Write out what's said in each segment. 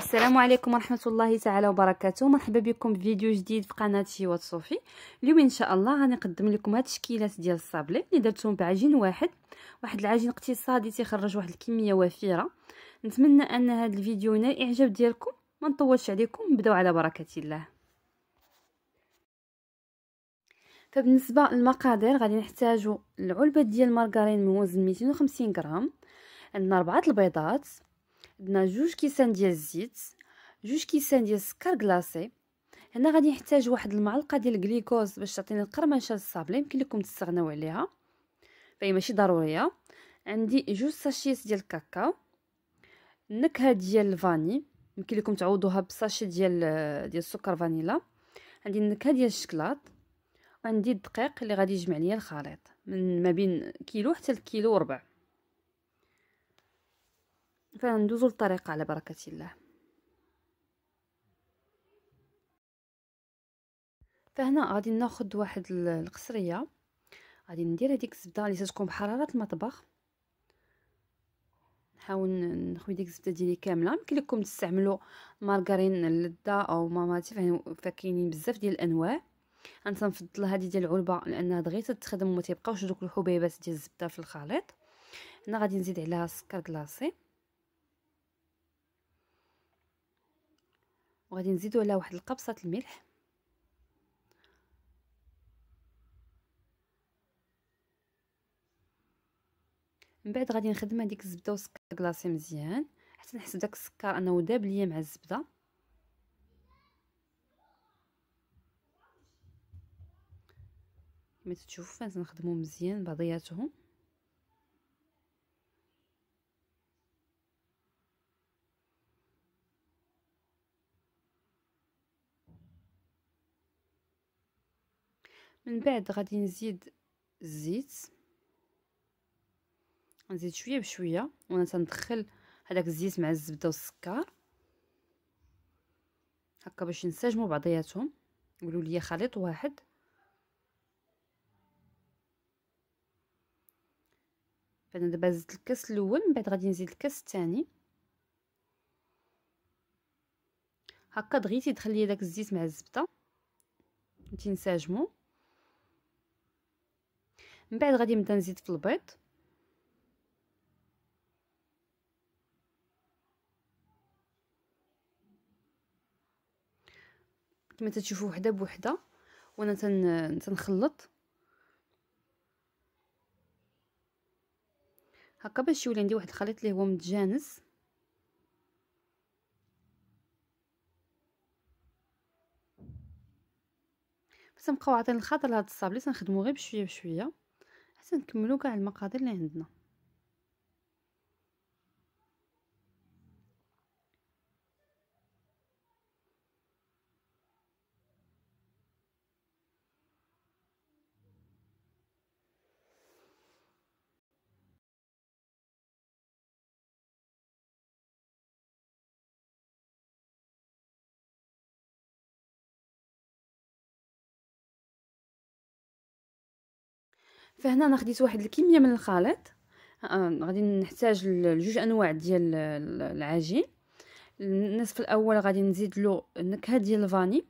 السلام عليكم ورحمه الله تعالى وبركاته. مرحبا بكم في فيديو جديد في قناه شيوات صوفي. اليوم ان شاء الله غنقدم لكم هاد التشكيلات ديال الصابلي اللي درتهم بعجين واحد العجين اقتصادي تيخرج واحد الكميه وفيره. نتمنى ان هذا الفيديو ينال الاعجاب ديالكم. ما نطولش عليكم، نبداو على بركه الله. فبالنسبه للمقادير غادي نحتاجوا العلبه ديال المارغرين من وزن 250 غرام، عندنا 4 البيضات، عندنا 2 كيسان ديال الزيت، 2 كيسان ديال السكر كلاصي. هنا غادي نحتاج واحد المعلقه ديال الجليكوز باش تعطيني القرمشه للصابلي، يمكن لكم تستغناو عليها فهي ماشي ضروريه. عندي 2 ساشيت ديال الكاكاو، النكهه ديال الفاني يمكن لكم تعوضوها بساشي ديال السكر فانيلا. عندي النكهه ديال الشكلاط، وعندي الدقيق اللي غادي يجمع ليا الخليط من ما بين كيلو حتى الكيلو وربع. فندوزو للطريقه على بركه الله. فهنا غادي ناخذ واحد القصريه، غادي ندير هذيك الزبده اللي تكون بحراره المطبخ. نحاول نخوي ديك الزبده ديالي كامله. يمكن لكم تستعملوا مارغرين اللذه او ماماتي، فكاينين بزاف ديال الانواع. انا تنفضل هذه ديال العلبه لانها دغيا تخدم وما تيبقاوش دوك الحبيبات ديال الزبده في الخليط. هنا غادي نزيد عليها السكر كلاصي، وغادي نزيدوا عليها واحد القبصه الملح. من بعد غادي نخدم هذيك الزبده والسكر كلاصي مزيان حتى نحس داك السكر انه داب ليا مع الزبده. كما تشوفوا تنخدموا مزيان بعضياتهم. من بعد غادي نزيد الزيت، نزيد شويه بشويه وانا تندخل هذاك الزيت مع الزبده والسكر هكا باش ينسجموا بعضياتهم يقولوا لي خليط واحد. فانا دابا زدت الكاس الاول، من بعد غادي نزيد الكاس الثاني هكا دغيا تدخل لي داك الزيت مع الزبده تينسجموا. من بعد غادي نبدا نزيد في البيض، كما تشوفوا وحده بوحده وانا تنخلط هكا باش يولي عندي واحد الخليط اللي هو متجانس. بس نبقاو عاطين الخاطر لهاد الصابلي تنخدمو غير بشويه بشويه حتى نكملوا كاع المقادير اللي عندنا. فهنا انا خديت واحد الكميه من الخليط. غادي نحتاج لجوج انواع ديال العجين. النصف الاول غادي نزيد له النكهه ديال الفاني،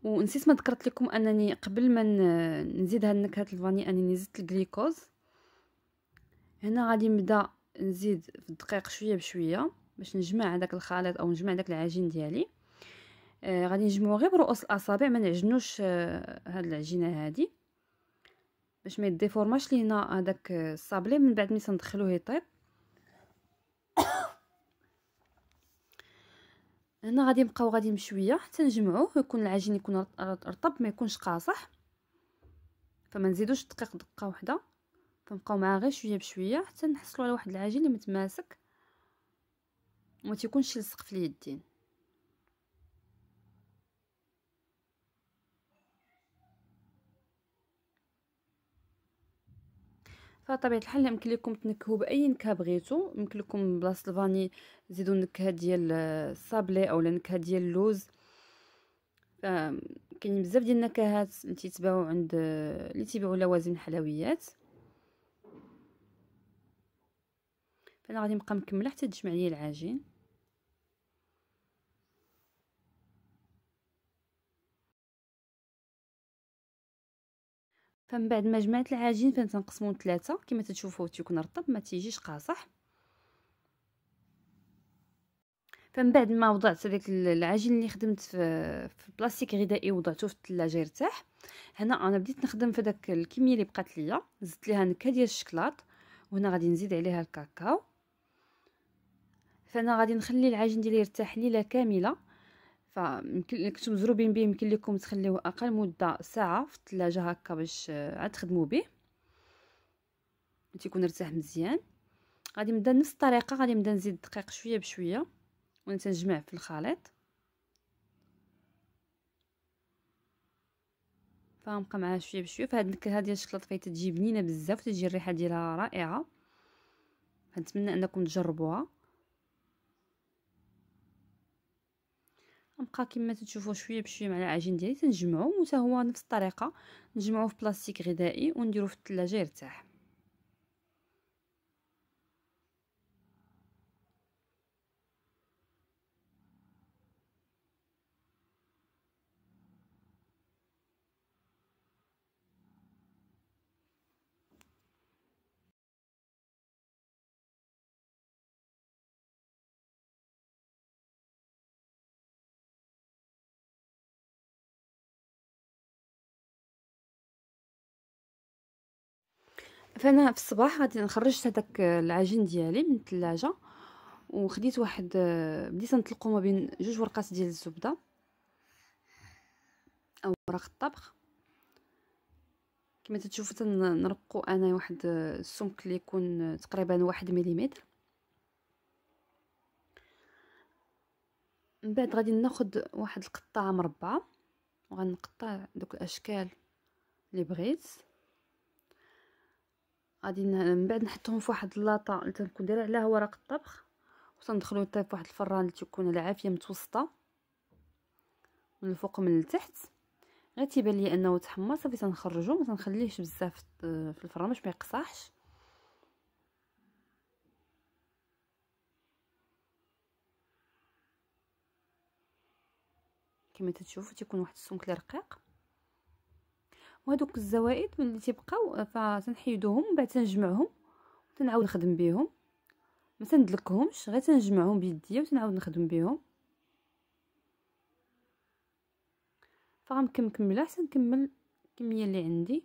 ونسيت ما ذكرت لكم انني قبل ما نزيد هاد نكهه الفاني انني زدت الجليكوز. هنا غادي نبدا نزيد في الدقيق شويه بشويه باش نجمع هذاك الخليط او نجمع داك العجين ديالي. غادي نجمعو غير برؤوس الاصابع، ما نعجنوش هاد العجينه هادي باش ما يديفورماش لينا هذاك الصابلي من بعد ملي تندخلوه يطيب. هنا غادي نبقاو غادي بشويه حتى نجمعوه يكون العجين يكون رطب ما يكونش قاصح، فما نزيدوش الدقيق دقه واحده، فنبقاو معاه غير شويه بشويه حتى نحصلوا على واحد العجين اللي متماسك وما تيكونش يلصق في اليدين. فطبيعه الحال يمكن لكم تنكهوا باي نكهه بغيتو. يمكن لكم بلاصه الفاني تزيدوا النكهه ديال الصابلي او النكهه ديال اللوز. كاين بزاف ديال النكهات اللي تيتباعوا عند اللي تيبيعوا لوازم الحلويات. فانا غادي نبقى مكمله حتى تجمع لي العجين. فمن بعد ما جمعت العجين فنقسمو لثلاثه كما تشوفوا تيكون رطب ما تيجيش قاصح. فمن بعد ما وضعت داك العجين اللي خدمت في بلاستيك غذائي وضعته في الثلاجه يرتاح، هنا انا بديت نخدم في داك الكميه اللي بقات ليا، زدت ليها نكهه ديال الشكلاط وهنا غادي نزيد عليها الكاكاو. فانا غادي نخلي العجين ديالي يرتاح ليله كامله، فيمكن كنتو مزروبين به يمكن لكم تخليوه اقل مده ساعه في الثلاجه هكا باش عاد تخدموا به تيكون ارتاح مزيان. غادي نبدا نفس الطريقه، غادي نبدا نزيد الدقيق شويه بشويه وانا تنجمع في الخليط. فغنبقى معاه شويه بشويه. فهاد النكهه ديال الشكلاط فايته تجي بنينه بزاف وتجي الريحه ديالها رائعه، فنتمنى انكم تجربوها. غنبقى كما تشوفوا شويه بشويه مع العجين ديالي تنجمعو، وتا هو نفس الطريقه نجمعوه في بلاستيك غذائي ونديروه في الثلاجه يرتاح. فانا في الصباح غادي نخرج هذاك العجين ديالي من الثلاجه وخديت واحد بديت نطلقو ما بين جوج ورقات ديال الزبده او ورق الطبخ. كما تشوفوا تنرقو انا واحد السمك اللي يكون تقريبا 1 مليمتر. من بعد غادي ناخذ واحد القطعه مربعه وغنقطع دوك الاشكال اللي بغيت. غادي من بعد نحطهم في واحد اللاطه اللي تنكون دايره عليها ورق الطبخ وتندخلو يطيب في واحد الفران اللي تكون العافيه متوسطه من الفوق من التحت. غير تيبان لي انه تحمر صافي تنخرجو، ما تنخليهش بزاف في الفران باش ما يقصاحش. كما تشوفوا تيكون واحد السمك اللي رقيق. وهذوك الزوائد اللي تيبقاو فتنحيدوهم ومن بعد تنجمعهم وتنعاود نخدم بهم، ما تندلكهمش غير تنجمعهم بيديا وتنعاود نخدم بهم. فغنكمل حتى نكمل الكميه اللي عندي.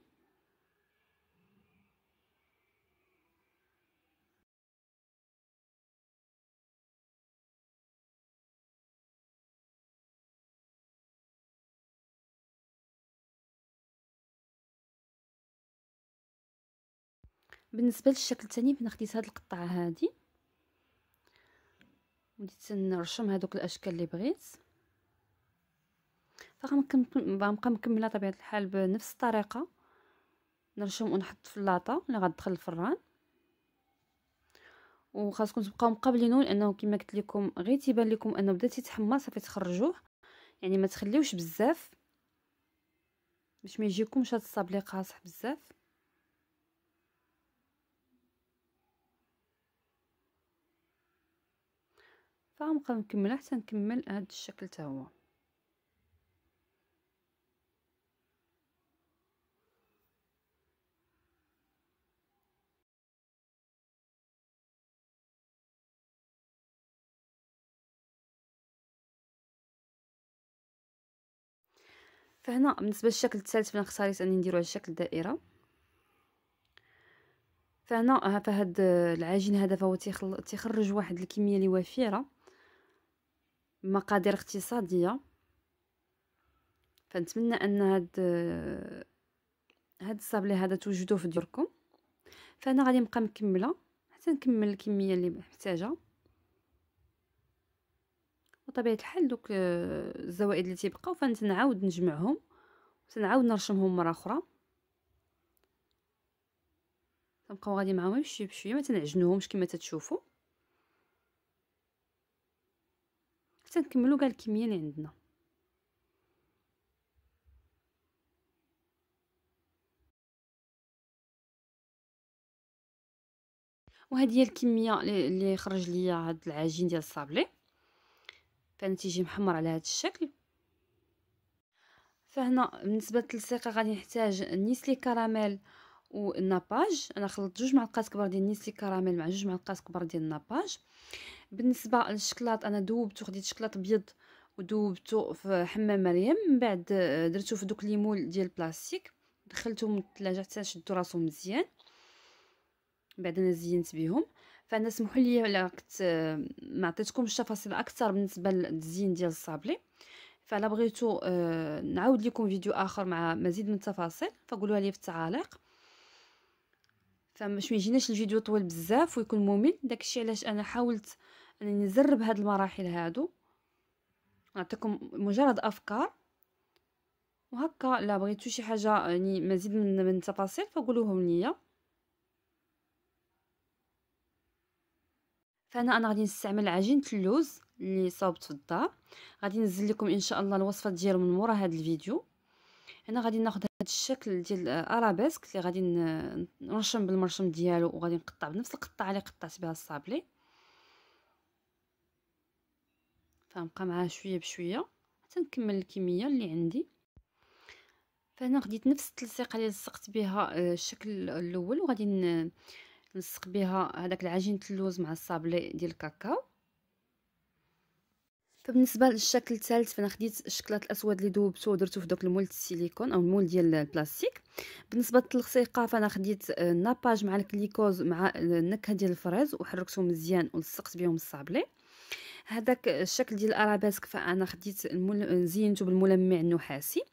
بالنسبه للشكل الثاني فانا خديت هاد القطعه هذه وبديت نرشم هذوك الاشكال اللي بغيت. فغنبقى مكمله طبيعه الحال بنفس الطريقه، نرشم ونحط في اللاطه اللي غتدخل الفران. وخاصكم تبقاو مقابلينه لانه كما قلت لكم غير تيبان لكم انه بدا تيتحمر صافي تخرجوه، يعني ما تخليوش بزاف باش ما يجيكمش هاد الصابلي قاصح بزاف. فغنبقى مكمله حتى نكمل هاد الشكل حتى هو. فهنا بالنسبه للشكل الثالث فانا اختاريت اني نديرو على شكل دائره. فهنا فهاد العجين هذا فهو تيخرج واحد الكميه اللي وفيره بمقادير اقتصاديه. فنتمنى ان هاد الصابلي هذا توجدوه في ديوركم. فانا غادي نبقى مكمله حتى نكمل الكميه اللي محتاجه. وطبيعه الحال دوك الزوائد اللي تيبقاو فنعاود نجمعهم وتنعاود نرشمهم مره اخرى. تنبقاو غادي معاهم بشويه بشويه ما تنعجنوهمش كما تتشوفوا حتى نكملوا كاع الكميه اللي عندنا. وهذه هي الكميه اللي خرج ليا هاد العجين ديال الصابلي. فانا تيجي محمر على هذا الشكل. فهنا بالنسبه للتلصيقه غادي نحتاج نيسلي كراميل والناباج. انا خلطت 2 معلقات كبار ديال نيسلي كراميل مع 2 معلقات كبار ديال الناباج. بالنسبه للشكلاط انا ذوبته، خديت شكلاط ابيض وذوبته في حمام مريم، من بعد درتو في دوك ليمول ديال البلاستيك، دخلتهم للثلاجه حتى شدوا راسهم مزيان. بعد انا زينت بهم. فانا سمحوا لي الا كنت ما عطيتكمش تفاصيل اكثر بالنسبه للتزيين ديال الصابلي، فالا بغيتو نعاود لكم فيديو اخر مع مزيد من التفاصيل فقولوها لي في التعاليق. فماش يجيناش الفيديو طويل بزاف ويكون ممل، داكشي علاش انا حاولت انني نزرب هاد المراحل هادو، نعطيكم مجرد افكار. وهكا لا بغيتو شي حاجه يعني مزيد من التفاصيل فقولوهم ليا. فانا غادي نستعمل عجينه اللوز اللي صاوبت في الدار، غادي ننزل لكم ان شاء الله الوصفه ديالو من مورا هذا الفيديو. هنا غادي ناخذ هذا الشكل ديال ارابيسك اللي غادي نرشم بالمرشم ديالو، وغادي نقطع بنفس القطعه اللي قطعت بها الصابلي، فنبقى معاه شويه بشويه حتى نكمل الكميه اللي عندي. فانا خديت نفس التلصيقه اللي لصقت بها الشكل الاول، وغادي نلصق بها هذاك العجينه اللوز مع الصابلي ديال الكاكاو. فبالنسبه للشكل الثالث فانا خديت الشكلاط الاسود اللي ذوبته ودرته في داك المول السيليكون او المول ديال البلاستيك. بالنسبه للتلصيقه فانا خديت الناباج مع الكليكوز مع النكهه ديال الفريز وحركتهم مزيان ولصقت بهم الصابلي. هذاك الشكل ديال الارابيسك فانا خديت زينته بالملمع النحاسي.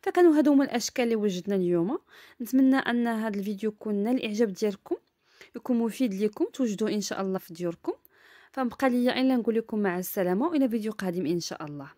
فكانوا هادو هما الاشكال اللي وجدنا اليوم. نتمنى ان هذا الفيديو يكون نال الاعجاب ديالكم، يكون مفيد لكم، توجدوه ان شاء الله في ديوركم. فبقى لي الا نقول لكم مع السلامه والى فيديو قادم ان شاء الله.